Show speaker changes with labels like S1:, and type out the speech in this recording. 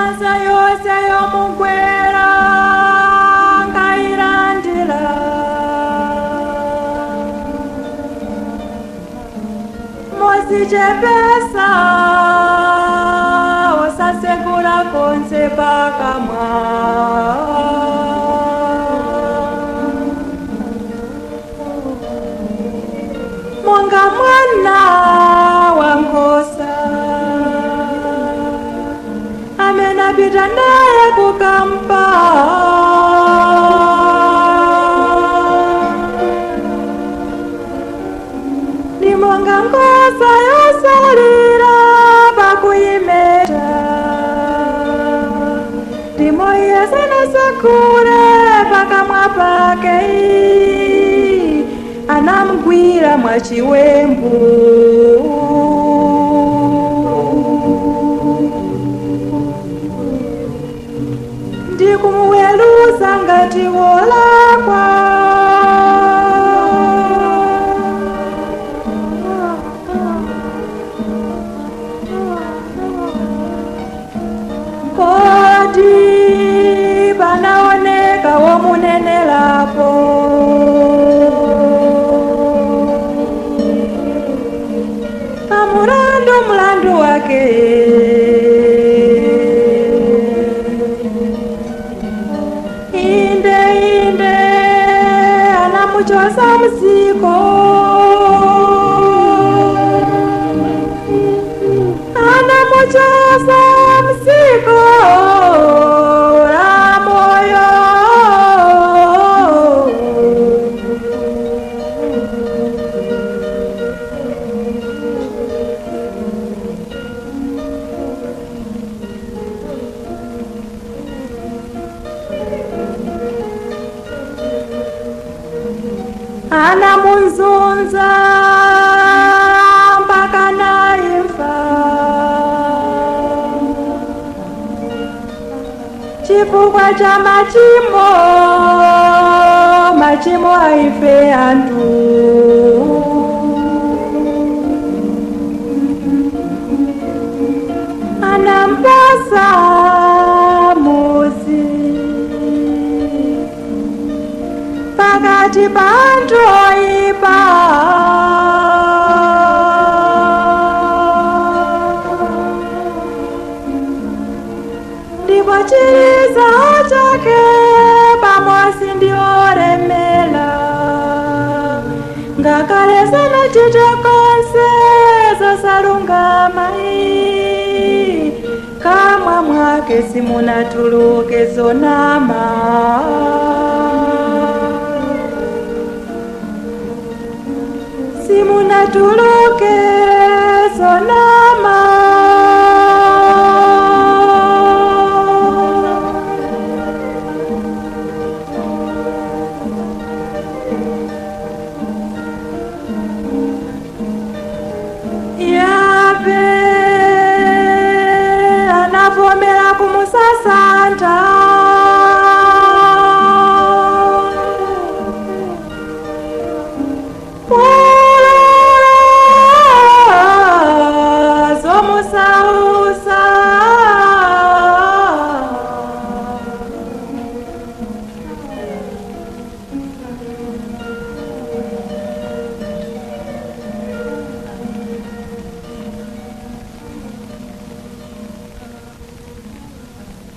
S1: Sansa yose yomugwera ngairandira mosichepesa osasegura konse pakamwa monga mwana wa nkhosa amenapita naye kukampa ni monga nkhosa yosalira pakuyimeta ndimo yesanasakule pakamwa pake anamugwira mwachiwembu ndikumuweluza ngati wolakwa kodi panaoneka womunenelapo mlandu wake inde anamuchosa mzigo la moyo anamunzunza mpaka naimfa chifukwa cha machimo aife antu anampasa muzi pakati pantu oipa ndipo chiza chake pamosi ndioremela ngakale sanachita konse zosalungama kamwa mwake simunatuluke zonama simunatuluke zonama yape anavomera kumusasanta